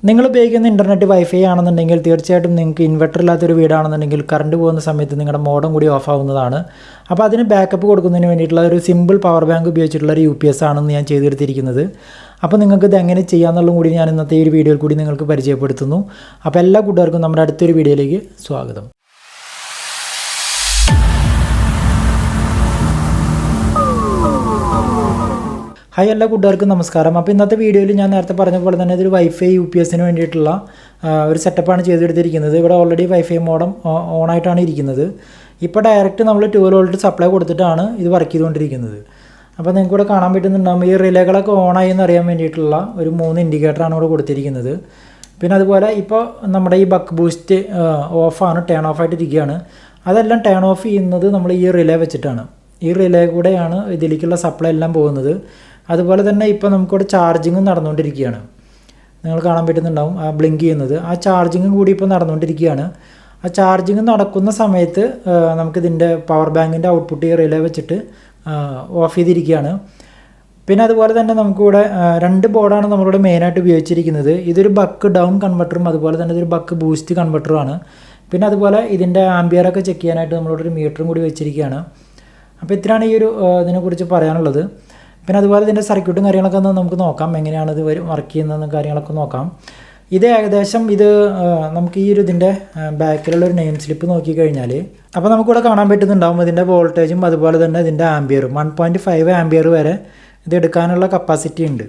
നിങ്ങൾ ഉപയോഗിക്കുന്ന internet wifi ആണെന്നുണ്ടെങ്കിൽ തീർച്ചയായിട്ടും നിങ്ങൾക്ക് ഇൻവെർട്ടർ ഇല്ലാത്തൊരു വീടാണെന്നുണ്ടെങ്കിൽ കറണ്ട് പോകുന്ന സമയത്ത് നിങ്ങളുടെ മോഡം കൂടി ഓഫ് ആവുന്നതാണ്. അപ്പോൾ അതിന് ബാക്കപ്പ് കൊടുക്കുന്നതിന് വേണ്ടിയിട്ടുള്ള ഒരു സിമ്പിൾ പവർ ബാങ്ക് ഉപയോഗിച്ചിട്ടുള്ള ഒരു UPS ആണെന്ന് ഞാൻ ചെയ്തെടുത്തിരിക്കുന്നത്. അപ്പോൾ നിങ്ങൾക്ക് ഇത് എങ്ങനെ ചെയ്യാമെന്നുള്ളതും കൂടി ഞാൻ ഇന്നത്തെ ഈ ഒരു വീഡിയോയിൽ കൂടി നിങ്ങൾക്ക് പരിചയപ്പെടുത്തുന്നു. അപ്പോൾ എല്ലാ കൂട്ടുകാർക്കും നമ്മുടെ അടുത്തൊരു വീഡിയോയിലേക്ക് സ്വാഗതം. ഹായ്, എല്ലാ കൂട്ടുകാർക്കും നമസ്കാരം. അപ്പോൾ ഇന്നത്തെ വീഡിയോയിൽ ഞാൻ നേരത്തെ പറഞ്ഞ പോലെ തന്നെ ഇതൊരു വൈഫൈ UPSന് വേണ്ടിയിട്ടുള്ള ഒരു സെറ്റപ്പാണ് ചെയ്തെടുത്തിരിക്കുന്നത്. ഇവിടെ ഓൾറെഡി വൈഫൈ മോഡം ഓണായിട്ടാണ് ഇരിക്കുന്നത്. ഇപ്പോൾ ഡയറക്റ്റ് നമ്മൾ 12 വോൾട്ട് സപ്ലൈ കൊടുത്തിട്ടാണ് ഇത് വർക്ക് ചെയ്തുകൊണ്ടിരിക്കുന്നത്. അപ്പോൾ നിങ്ങൾക്ക് ഇവിടെ കാണാൻ പറ്റുന്നുണ്ടാകും ഈ റിലേകളൊക്കെ ഓണായി എന്നറിയാൻ വേണ്ടിയിട്ടുള്ള ഒരു 3 ഇൻഡിക്കേറ്ററാണ് ഇവിടെ കൊടുത്തിരിക്കുന്നത്. പിന്നെ അതുപോലെ ഇപ്പോൾ നമ്മുടെ ഈ ബക്ക് ബൂസ്റ്റ് ഓഫാണ്, ടേൺ ഓഫ് ആയിട്ടിരിക്കുകയാണ്. അതെല്ലാം ടേൺ ഓഫ് ചെയ്യുന്നത് നമ്മൾ ഈ റിലേ വെച്ചിട്ടാണ്. ഈ റിലേ കൂടെയാണ് ഇതിലേക്കുള്ള സപ്ലൈ എല്ലാം പോകുന്നത്. അതുപോലെ തന്നെ ഇപ്പോൾ നമുക്കിവിടെ ചാർജിങ്ങും നടന്നുകൊണ്ടിരിക്കുകയാണ്. നിങ്ങൾ കാണാൻ പറ്റുന്നുണ്ടാവും ആ ബ്ലിങ്ക് ചെയ്യുന്നത്. ആ ചാർജിങ്ങും കൂടി ഇപ്പോൾ നടന്നുകൊണ്ടിരിക്കുകയാണ്. ആ ചാർജിങ് നടക്കുന്ന സമയത്ത് നമുക്കിതിൻ്റെ പവർ ബാങ്കിൻ്റെ ഔട്ട്പുട്ട് ഈ റിലേ വെച്ചിട്ട് ഓഫ് ചെയ്തിരിക്കുകയാണ്. പിന്നെ അതുപോലെ തന്നെ നമുക്കിവിടെ 2 ബോർഡാണ് നമ്മളിവിടെ മെയിനായിട്ട് ഉപയോഗിച്ചിരിക്കുന്നത്. ഇതൊരു ബക്ക് ഡൗൺ കൺവെർട്ടറും അതുപോലെ തന്നെ ഇതൊരു ബക്ക് ബൂസ്റ്റ് കൺവെർട്ടറുമാണ്. പിന്നെ അതുപോലെ ഇതിൻ്റെ ആംബിയറൊക്കെ ചെക്ക് ചെയ്യാനായിട്ട് നമ്മളിവിടെ ഒരു മീറ്ററും കൂടി വെച്ചിരിക്കുകയാണ്. അപ്പോൾ ഇത്രയാണ് ഈ ഒരു ഇതിനെക്കുറിച്ച് പറയാനുള്ളത്. പിന്നെ അതുപോലെ ഇതിൻ്റെ സർക്യൂട്ടും കാര്യങ്ങളൊക്കെ ഒന്ന് നമുക്ക് നോക്കാം, എങ്ങനെയാണ് ഇത് വർക്ക് ചെയ്യുന്നതെന്ന് കാര്യങ്ങളൊക്കെ നോക്കാം. ഇത് ഏകദേശം നമുക്ക് ഈ ഒരു ഇതിൻ്റെ ബാക്കിലുള്ളൊരു നെയിം സ്ലിപ്പ് നോക്കിക്കഴിഞ്ഞാൽ അപ്പോൾ നമുക്കിവിടെ കാണാൻ പറ്റുന്നുണ്ടാവും ഇതിൻ്റെ വോൾട്ടേജും അതുപോലെ തന്നെ ഇതിൻ്റെ ആംബിയറും 1.5 ആംബിയർ വരെ ഇത് എടുക്കാനുള്ള കപ്പാസിറ്റി ഉണ്ട്.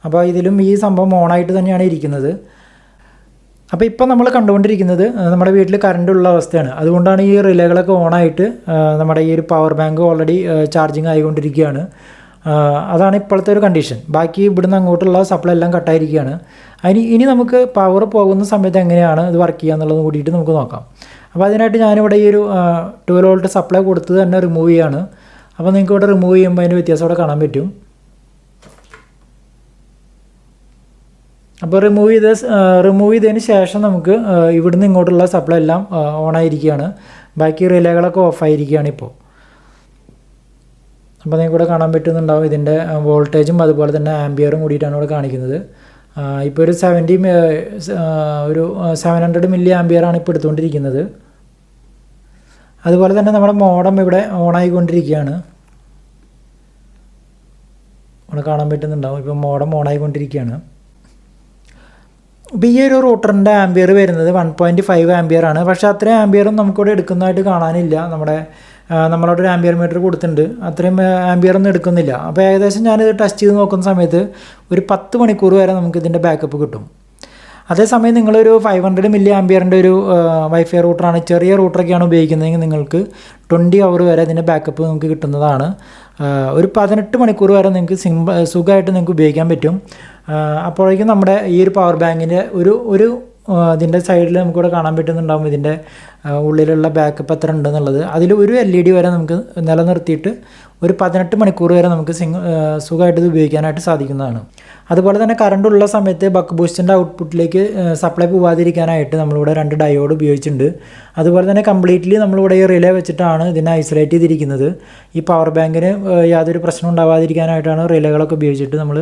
അപ്പോൾ ഇതിലും ഈ സംഭവം ഓണായിട്ട് തന്നെയാണ് ഇരിക്കുന്നത്. അപ്പോൾ ഇപ്പോൾ നമ്മൾ കണ്ടുകൊണ്ടിരിക്കുന്നത് നമ്മുടെ വീട്ടിൽ കറണ്ടുള്ള അവസ്ഥയാണ്. അതുകൊണ്ടാണ് ഈ റിലേകളൊക്കെ ഓണായിട്ട് നമ്മുടെ ഈ ഒരു പവർ ബാങ്ക് ഓൾറെഡി ചാർജിങ് ആയിക്കൊണ്ടിരിക്കുകയാണ്. അതാണ് ഇപ്പോഴത്തെ ഒരു കണ്ടീഷൻ. ബാക്കി ഇവിടുന്ന് അങ്ങോട്ടുള്ള സപ്ലൈ എല്ലാം കട്ടായിരിക്കുകയാണ്. ഇനി നമുക്ക് പവർ പോകുന്ന സമയത്ത് എങ്ങനെയാണ് ഇത് വർക്ക് ചെയ്യുക എന്നുള്ളത് കൂടിയിട്ട് നമുക്ക് നോക്കാം. അപ്പോൾ അതിനായിട്ട് ഞാനിവിടെ ഈ ഒരു 12 വോൾട്ട് സപ്ലൈ കൊടുത്ത് തന്നെ റിമൂവ് ചെയ്യുകയാണ്. അപ്പോൾ നിങ്ങൾക്ക് ഇവിടെ റിമൂവ് ചെയ്യുമ്പോൾ അതിൻ്റെ വ്യത്യാസം ഇവിടെ കാണാൻ പറ്റും. അപ്പോൾ റിമൂവ് ചെയ്തതിന് ശേഷം നമുക്ക് ഇവിടുന്ന് ഇങ്ങോട്ടുള്ള സപ്ലൈ എല്ലാം ഓണായിരിക്കുകയാണ്. ബാക്കി റിലേകളൊക്കെ ഓഫായിരിക്കുകയാണ് ഇപ്പോൾ. അപ്പോൾ നിങ്ങൾക്ക് ഇവിടെ കാണാൻ പറ്റുന്നുണ്ടാവും ഇതിൻ്റെ വോൾട്ടേജും അതുപോലെ തന്നെ ആംബിയറും കൂടിയിട്ടാണ് ഇവിടെ കാണിക്കുന്നത്. ഇപ്പോൾ ഒരു 700 മില്ലി ആംബിയറാണ് ഇപ്പോൾ എടുത്തുകൊണ്ടിരിക്കുന്നത്. അതുപോലെ തന്നെ നമ്മുടെ മോഡം ഇവിടെ ഓണായിക്കൊണ്ടിരിക്കുകയാണ്. ഇവിടെ കാണാൻ പറ്റുന്നുണ്ടാവും ഇപ്പോൾ മോഡം ഓണായിക്കൊണ്ടിരിക്കുകയാണ്. ഇപ്പോൾ ഈ ഒരു റൂട്ടറിൻ്റെ ആംബിയർ വരുന്നത് 1.5 ആംബിയറാണ്. പക്ഷേ അത്രയും ആംബിയറും നമുക്കിവിടെ എടുക്കുന്നതായിട്ട് കാണാനില്ല. നമ്മളവിടെ ഒരു ആംബിയർ മീറ്റർ കൊടുത്തിട്ടുണ്ട്, അത്രയും ആംബിയറൊന്നും എടുക്കുന്നില്ല. അപ്പോൾ ഏകദേശം ഞാനിത് ടെസ്റ്റ് ചെയ്ത് നോക്കുന്ന സമയത്ത് ഒരു 10 മണിക്കൂർ വരെ നമുക്ക് ഇതിൻ്റെ ബാക്കപ്പ് കിട്ടും. അതേസമയം നിങ്ങളൊരു 500 മില്ലി ആംബിയറിൻ്റെ ഒരു വൈഫൈ റൂട്ടറാണ്, ചെറിയ റൂട്ടറൊക്കെയാണ് ഉപയോഗിക്കുന്നതെങ്കിൽ നിങ്ങൾക്ക് 20 അവർ വരെ ഇതിൻ്റെ ബാക്കപ്പ് നിങ്ങൾക്ക് കിട്ടുന്നതാണ്. ഒരു 18 മണിക്കൂർ വരെ നിങ്ങൾക്ക് സുഖമായിട്ട് നിങ്ങൾക്ക് ഉപയോഗിക്കാൻ പറ്റും. അപ്പോഴേക്കും നമ്മുടെ ഈ ഒരു പവർ ബാങ്കിൻ്റെ ഒരു ഇതിൻ്റെ സൈഡിൽ നമുക്കിവിടെ കാണാൻ പറ്റുന്നുണ്ടാകും ഇതിൻ്റെ ഉള്ളിലുള്ള ബാക്കപ്പ് എത്ര ഉണ്ടെന്നുള്ളത്. അതിൽ ഒരു LED വരെ നമുക്ക് നിലനിർത്തിയിട്ട് ഒരു 18 മണിക്കൂർ വരെ നമുക്ക് സുഖമായിട്ട് ഇത് ഉപയോഗിക്കാനായിട്ട് സാധിക്കുന്നതാണ്. അതുപോലെ തന്നെ കറണ്ടുള്ള സമയത്ത് ബക്ക് ബൂസ്റ്റിൻ്റെ ഔട്ട്പുട്ടിലേക്ക് സപ്ലൈ പോകാതിരിക്കാനായിട്ട് നമ്മളിവിടെ 2 ഡയോഡ് ഉപയോഗിച്ചിട്ടുണ്ട്. അതുപോലെ തന്നെ കംപ്ലീറ്റ്ലി നമ്മളിവിടെ ഈ റിലേ വെച്ചിട്ടാണ് ഇതിനെ ഐസൊലേറ്റ് ചെയ്തിരിക്കുന്നത്. ഈ പവർ ബാങ്കിന് യാതൊരു പ്രശ്നം ഉണ്ടാവാതിരിക്കാനായിട്ടാണ് റിലേകളൊക്കെ ഉപയോഗിച്ചിട്ട് നമ്മൾ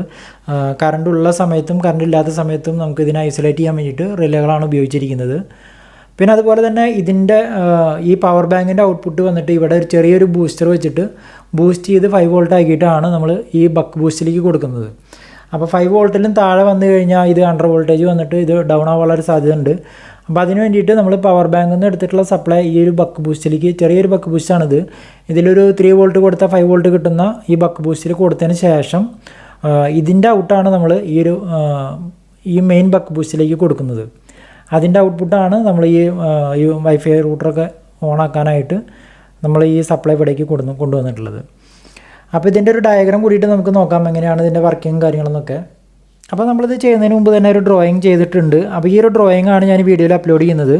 കറണ്ടുള്ള സമയത്തും കറണ്ട് ഇല്ലാത്ത സമയത്തും നമുക്ക് ഇതിനെ ഐസൊലേറ്റ് ചെയ്യാൻ വേണ്ടിയിട്ട് റിലേകളാണ് ഉപയോഗിച്ചിരിക്കുന്നത്. പിന്നെ അതുപോലെ തന്നെ ഇതിൻ്റെ ഈ പവർ ബാങ്കിൻ്റെ ഔട്ട്പുട്ട് വന്നിട്ട് ഇവിടെ ഒരു ചെറിയൊരു ബൂസ്റ്റർ വെച്ചിട്ട് ബൂസ്റ്റ് ചെയ്ത് 5 വോൾട്ട് ആക്കിയിട്ടാണ് നമ്മൾ ഈ ബക്ക് ബൂസ്റ്റിലേക്ക് കൊടുക്കുന്നത്. അപ്പോൾ 5 വോൾട്ടിലും താഴെ വന്നു കഴിഞ്ഞാൽ ഇത് അണ്ടർ വോൾട്ടേജ് വന്നിട്ട് ഇത് ഡൗൺ ആവാനുള്ള സാധ്യതയുണ്ട്. അപ്പോൾ അതിന് വേണ്ടിയിട്ട് നമ്മൾ പവർ ബാങ്കിൽ നിന്ന് എടുത്തിട്ടുള്ള സപ്ലൈ ഈ ഒരു ബക്ക് ബൂസ്റ്റിലേക്ക്, ചെറിയൊരു ബക്ക് ബൂസ്റ്റാണിത്, ഇതിലൊരു 3 വോൾട്ട് കൊടുത്താൽ 5 വോൾട്ട് കിട്ടുന്ന ഈ ബക്ക് ബൂസ്റ്റിൽ കൊടുത്തതിന് ശേഷം ഇതിൻ്റെ ഔട്ടാണ് നമ്മൾ ഈ മെയിൻ ബക്ക് ബൂസ്റ്റിലേക്ക് കൊടുക്കുന്നത്. അതിൻ്റെ ഔട്ട്പുട്ടാണ് നമ്മൾ ഈ വൈഫൈ റൂട്ടറൊക്കെ ഓണാക്കാനായിട്ട് നമ്മൾ ഈ സപ്ലൈ ഇവിടേക്ക് കൊണ്ടുവന്നിട്ടുള്ളത്. അപ്പോൾ ഇതിൻ്റെ ഒരു ഡയഗ്രാം കൂടിയിട്ട് നമുക്ക് നോക്കാം എങ്ങനെയാണ് ഇതിൻ്റെ വർക്കിങ് കാര്യങ്ങളെന്നൊക്കെ. അപ്പോൾ നമ്മളിത് ചെയ്യുന്നതിന് മുമ്പ് തന്നെ ഒരു ഡ്രോയിങ് ചെയ്തിട്ടുണ്ട്. അപ്പോൾ ഈ ഒരു ഡ്രോയിങ് ആണ് ഞാൻ വീഡിയോയിൽ അപ്ലോഡ് ചെയ്യുന്നത്.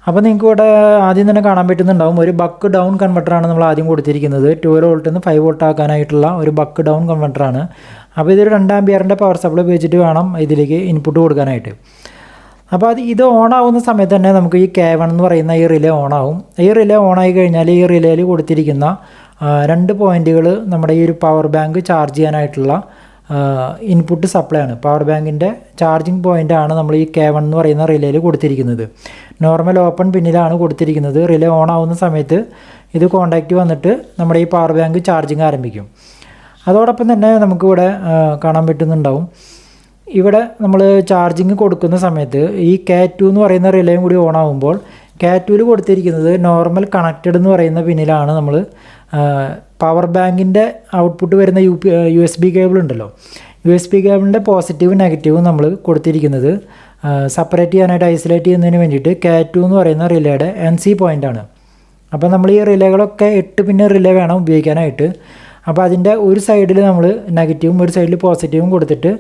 അപ്പോൾ നിങ്ങൾക്ക് ഇവിടെ ആദ്യം തന്നെ കാണാൻ പറ്റുന്നുണ്ടാവും ഒരു ബക്ക് ഡൗൺ കൺവെർട്ടറാണ് നമ്മൾ ആദ്യം കൊടുത്തിരിക്കുന്നത്. 12 വോൾട്ടിൽ നിന്ന് 5 വോൾട്ട് ആക്കാനായിട്ടുള്ള ഒരു ബക്ക് ഡൗൺ കൺവെർട്ടറാണ്. അപ്പോൾ ഇതൊരു 2 ആംബിയറിൻ്റെ പവർ സപ്ലൈ ഉപയോഗിച്ചിട്ട് വേണം ഇതിലേക്ക് ഇൻപുട്ട് കൊടുക്കാനായിട്ട്. അപ്പോൾ ഇത് ഓണാവുന്ന സമയത്ത് തന്നെ നമുക്ക് ഈ K1 എന്ന് പറയുന്ന ഈ റിലേ ഓണാവും. ഈ റിലേ ഓണായി കഴിഞ്ഞാൽ ഈ റിലേയിൽ കൊടുത്തിരിക്കുന്ന 2 പോയിൻറ്റുകൾ നമ്മുടെ ഈ ഒരു പവർ ബാങ്ക് ചാർജ് ചെയ്യാനായിട്ടുള്ള ഇൻപുട്ട് സപ്ലൈ ആണ്. പവർ ബാങ്കിൻ്റെ ചാർജിങ് പോയിൻ്റാണ് നമ്മൾ ഈ K1 എന്ന് പറയുന്ന റിലേയിൽ കൊടുത്തിരിക്കുന്നത്. നോർമൽ ഓപ്പൺ പിന്നിലാണ് കൊടുത്തിരിക്കുന്നത്. റിലേ ഓൺ ആവുന്ന സമയത്ത് ഇത് കോണ്ടാക്റ്റ് വന്നിട്ട് നമ്മുടെ ഈ പവർ ബാങ്ക് ചാർജിങ് ആരംഭിക്കും. അതോടൊപ്പം തന്നെ നമുക്കിവിടെ കാണാൻ പറ്റുന്നുണ്ടാവും, ഇവിടെ നമ്മൾ ചാർജിങ് കൊടുക്കുന്ന സമയത്ത് ഈ K2 എന്ന് പറയുന്ന റിലേയും കൂടി ഓൺ ആകുമ്പോൾ K2ൽ കൊടുത്തിരിക്കുന്നത് നോർമൽ കണക്റ്റഡ് എന്ന് പറയുന്ന പിന്നിലാണ് നമ്മൾ പവർ ബാങ്കിൻ്റെ ഔട്ട്പുട്ട് വരുന്ന USB കേബിൾ ഉണ്ടല്ലോ, USB കേബിളിൻ്റെ പോസിറ്റീവ് നെഗറ്റീവും നമ്മൾ കൊടുത്തിരിക്കുന്നത് സെപ്പറേറ്റ് ചെയ്യാനായിട്ട് ഐസൊലേറ്റ് ചെയ്യുന്നതിന് വേണ്ടിയിട്ട് K2 എന്ന് പറയുന്ന റിലേയുടെ NC പോയിൻ്റാണ്. അപ്പോൾ നമ്മൾ ഈ റിലേകളൊക്കെ 8 പിൻ റിലേ വേണം ഉപയോഗിക്കാനായിട്ട്. അപ്പോൾ അതിൻ്റെ ഒരു സൈഡിൽ നമ്മൾ നെഗറ്റീവും ഒരു സൈഡിൽ പോസിറ്റീവും കൊടുത്തിട്ട്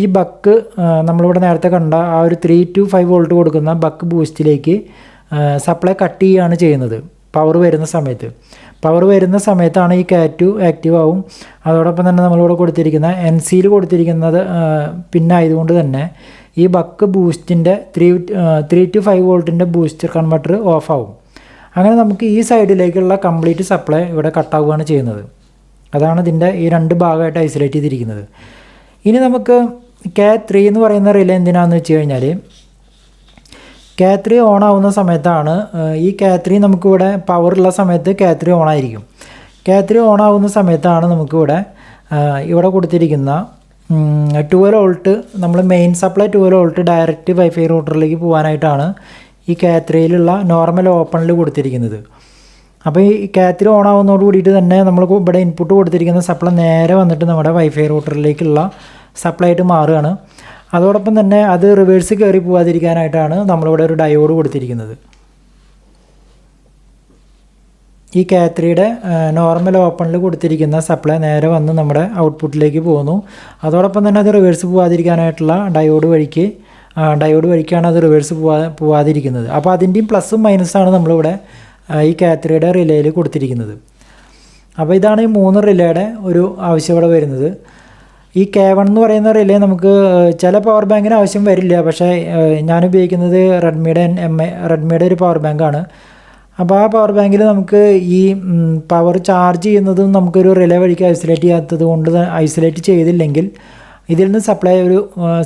ഈ ബക്ക് നമ്മളിവിടെ നേരത്തെ കണ്ട ആ ഒരു 3 to 5 വോൾട്ട് കൊടുക്കുന്ന ബക്ക് ബൂസ്റ്റിലേക്ക് സപ്ലൈ കട്ട് ചെയ്യുകയാണ് ചെയ്യുന്നത്. പവർ വരുന്ന സമയത്താണ് ഈ K2 ആക്റ്റീവ് ആവും. അതോടൊപ്പം തന്നെ നമ്മളിവിടെ കൊടുത്തിരിക്കുന്ന NCയിൽ കൊടുത്തിരിക്കുന്നത് പിന്നായതുകൊണ്ട് തന്നെ ഈ ബക്ക് ബൂസ്റ്റിൻ്റെ 3 to 5 വോൾട്ടിൻ്റെ ബൂസ്റ്റർ കൺവെർട്ടർ ഓഫ് ആവും. അങ്ങനെ നമുക്ക് ഈ സൈഡിലേക്കുള്ള കംപ്ലീറ്റ് സപ്ലൈ ഇവിടെ കട്ടാവുകയാണ് ചെയ്യുന്നത്. അതാണ് ഇതിൻ്റെ ഈ 2 ഭാഗമായിട്ട് ഐസൊലേറ്റ് ചെയ്തിരിക്കുന്നത്. ഇനി നമുക്ക് K3 എന്ന് പറയുന്ന റിലേ എന്തിനാണെന്ന് വെച്ച് കഴിഞ്ഞാൽ K3 ഓൺ ആവുന്ന സമയത്താണ് ഈ K3 നമുക്കിവിടെ പവറുള്ള സമയത്ത് K3 ഓൺ ആയിരിക്കും. K3 ഓൺ ആവുന്ന സമയത്താണ് നമുക്കിവിടെ ഇവിടെ കൊടുത്തിരിക്കുന്ന 12 വോൾട്ട് നമ്മൾ main supply 12 volt direct wifi റൂട്ടറിലേക്ക് പോകാനായിട്ടാണ് ഈ K3യിലുള്ള നോർമൽ ഓപ്പണിൽ കൊടുത്തിരിക്കുന്നത്. അപ്പോൾ ഈ K3 ഓൺ ആവുന്നതോട് കൂടിയിട്ട് തന്നെ നമ്മൾ ഇവിടെ ഇൻപുട്ട് കൊടുത്തിരിക്കുന്ന സപ്ലൈ നേരെ വന്നിട്ട് നമ്മുടെ വൈഫൈ റൂട്ടറിലേക്കുള്ള സപ്ലൈ ആയിട്ട് മാറുകയാണ്. അതോടൊപ്പം തന്നെ അത് റിവേഴ്സ് കയറി പോകാതിരിക്കാനായിട്ടാണ് നമ്മളിവിടെ ഒരു ഡയോഡ് കൊടുത്തിരിക്കുന്നത്. ഈ K3യുടെ നോർമൽ ഓപ്പണിൽ കൊടുത്തിരിക്കുന്ന സപ്ലൈ നേരെ വന്ന് നമ്മുടെ ഔട്ട്പുട്ടിലേക്ക് പോകുന്നു. അതോടൊപ്പം തന്നെ അത് റിവേഴ്സ് പോകാതിരിക്കാനായിട്ടുള്ള ഡയോഡ് വഴിക്കാണ് അത് റിവേഴ്സ് പോകാതിരിക്കുന്നത്. അപ്പോൾ അതിൻ്റെയും പ്ലസ്സും മൈനസാണ് നമ്മളിവിടെ ഈ K3യുടെ റിലേയിൽ കൊടുത്തിരിക്കുന്നത്. അപ്പോൾ ഇതാണ് ഈ 3 റിലേയുടെ ഒരു ആവശ്യം ഇവിടെ വരുന്നത്. ഈ K1 എന്ന് പറയുന്ന റിലേ നമുക്ക് ചില പവർ ബാങ്കിന് ആവശ്യം വരില്ല. പക്ഷേ ഞാൻ ഉപയോഗിക്കുന്നത് റെഡ്മിയുടെ ഒരു പവർ ബാങ്കാണ്. അപ്പോൾ ആ പവർ ബാങ്കിൽ നമുക്ക് ഈ പവർ ചാർജ് ചെയ്യുന്നതും നമുക്കൊരു റിലേ വഴിക്ക് ഐസൊലേറ്റ് ചെയ്തില്ലെങ്കിൽ ഇതിൽ നിന്ന് സപ്ലൈ ഒരു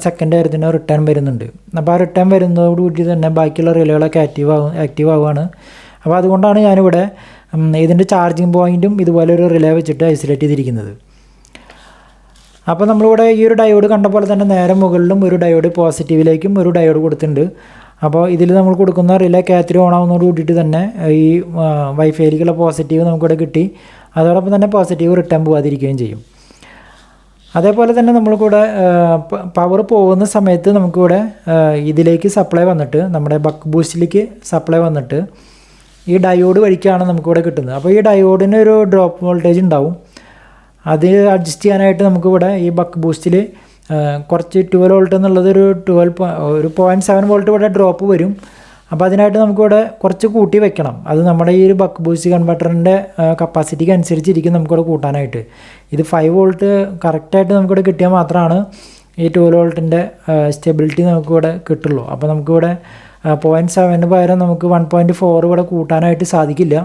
സെക്കൻഡ് നേരത്തിന് റിട്ടേൺ വരുന്നുണ്ട്. അപ്പോൾ ആ റിട്ടേൺ വരുന്നതോടുകൂടി തന്നെ ബാക്കിയുള്ള റിലേകളൊക്കെ ആക്റ്റീവ് ആവുകയാണ്. അപ്പോൾ അതുകൊണ്ടാണ് ഞാനിവിടെ ഇതിൻ്റെ ചാർജിങ് പോയിൻറ്റും ഇതുപോലെ ഒരു റിലേ വെച്ചിട്ട് ഐസൊലേറ്റ് ചെയ്തിരിക്കുന്നത്. അപ്പോൾ നമ്മളിവിടെ ഈ ഒരു ഡയോഡ് കണ്ട പോലെ തന്നെ നേരെ മുകളിലും ഒരു ഡയോഡ് പോസിറ്റീവിലേക്കും ഒരു ഡയോഡ് കൊടുത്തിട്ടുണ്ട്. അപ്പോൾ ഇതിൽ നമ്മൾ കൊടുക്കുന്ന റിലേ K3 ഓൺ ആവുന്നതോട് കൂടിയിട്ട് തന്നെ ഈ വൈഫൈയിലേക്കുള്ള പോസിറ്റീവ് നമുക്കിവിടെ കിട്ടി. അതോടൊപ്പം തന്നെ പോസിറ്റീവ് റിട്ടേൺ പോകാതിരിക്കുകയും ചെയ്യും. അതേപോലെ തന്നെ നമ്മൾക്കിവിടെ പവർ പോകുന്ന സമയത്ത് നമുക്കിവിടെ ഇതിലേക്ക് സപ്ലൈ വന്നിട്ട് നമ്മുടെ ബക്ക് ബൂസ്റ്റിലേക്ക് സപ്ലൈ വന്നിട്ട് ഈ ഡയോഡ് വഴിക്കാണ് നമുക്കിവിടെ കിട്ടുന്നത്. അപ്പോൾ ഈ ഡയോഡിന് ഒരു ഡ്രോപ്പ് വോൾട്ടേജ് ഉണ്ടാവും. അത് അഡ്ജസ്റ്റ് ചെയ്യാനായിട്ട് നമുക്കിവിടെ ഈ ബക്ക് ബൂസ്റ്റിൽ കുറച്ച് 12 വോൾട്ട് എന്നുള്ളത് ഒരു 0.7 വോൾട്ട് ഇവിടെ ഡ്രോപ്പ് വരും. അപ്പോൾ അതിനായിട്ട് നമുക്കിവിടെ കുറച്ച് കൂട്ടി വെക്കണം. അത് നമ്മുടെ ഈ ഒരു ബക്ക് ബൂസ്റ്റ് കൺവെർട്ടറിൻ്റെ കപ്പാസിറ്റിക്ക് അനുസരിച്ചിരിക്കും നമുക്കിവിടെ കൂട്ടാനായിട്ട്. ഇത് 5 വോൾട്ട് കറക്റ്റായിട്ട് നമുക്കിവിടെ കിട്ടിയാൽ മാത്രമാണ് ഈ 12 വോൾട്ടിൻ്റെ സ്റ്റെബിലിറ്റി നമുക്കിവിടെ കിട്ടുള്ളൂ. അപ്പോൾ നമുക്കിവിടെ 0.7 പകരം നമുക്ക് 1.4 ഇവിടെ കൂട്ടാനായിട്ട് സാധിക്കില്ല.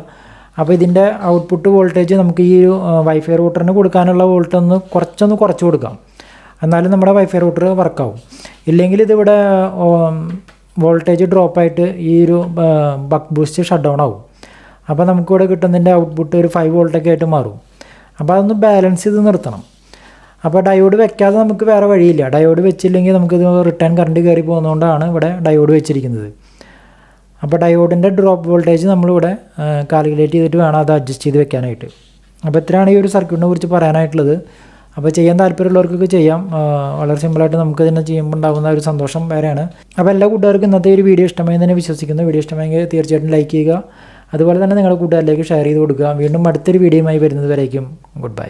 അപ്പോൾ ഇതിൻ്റെ ഔട്ട്പുട്ട് വോൾട്ടേജ് നമുക്ക് ഈ ഒരു വൈഫൈ റൂട്ടറിന് കൊടുക്കാനുള്ള വോൾട്ട് കുറച്ചൊന്ന് കുറച്ച് കൊടുക്കാം. എന്നാലും നമ്മുടെ വൈഫൈ റൂട്ടർ വർക്കാവും. ഇല്ലെങ്കിൽ ഇതിവിടെ വോൾട്ടേജ് ഡ്രോപ്പായിട്ട് ഈ ഒരു ബക്ക് ബൂസ്റ്റ് ഷട്ട് ഡൗൺ ആവും. അപ്പോൾ നമുക്കിവിടെ കിട്ടുന്നതിൻ്റെ ഔട്ട്പുട്ട് ഒരു 5 വോൾട്ടൊക്കെ ആയിട്ട് മാറും. അപ്പോൾ അതൊന്ന് ബാലൻസ് ചെയ്ത് നിർത്തണം. അപ്പോൾ ഡയോഡ് വെക്കാതെ നമുക്ക് വേറെ വഴിയില്ല. ഡയോഡ് വെച്ചില്ലെങ്കിൽ നമുക്കിത് റിട്ടേൺ കറണ്ട് കയറി പോകുന്നതുകൊണ്ടാണ് ഇവിടെ ഡയോഡ് വെച്ചിരിക്കുന്നത്. അപ്പോൾ ഡയോഡിൻ്റെ ഡ്രോപ്പ് വോൾട്ടേജ് നമ്മളിവിടെ കാൽക്കുലേറ്റ് ചെയ്തിട്ട് വേണം അത് അഡ്ജസ്റ്റ് ചെയ്ത് വെക്കാനായിട്ട്. അപ്പോൾ ഇത്രയാണ് ഈ ഒരു സർക്യൂട്ടിനെ കുറിച്ച് പറയാനായിട്ടുള്ളത്. അപ്പോൾ ചെയ്യാൻ താല്പര്യമുള്ളവർക്കൊക്കെ ചെയ്യാം. വളരെ സിമ്പിളായിട്ട് നമുക്ക് തന്നെ ചെയ്യുമ്പോൾ ഉണ്ടാകുന്ന ഒരു സന്തോഷം വേറെയാണ്. അപ്പോൾ എല്ലാ കൂട്ടുകാർക്കും ഇന്നത്തെ ഒരു വീഡിയോ ഇഷ്ടമായി തന്നെ വിശ്വസിക്കുന്നു. വീഡിയോ ഇഷ്ടമായെങ്കിൽ തീർച്ചയായിട്ടും ലൈക്ക് ചെയ്യുക. അതുപോലെ തന്നെ നിങ്ങളുടെ കൂട്ടുകാരിലേക്ക് ഷെയർ ചെയ്ത് കൊടുക്കുക. വീണ്ടും അടുത്തൊരു വീഡിയോയുമായി വരുന്നത് വരേക്കും ഗുഡ് ബൈ.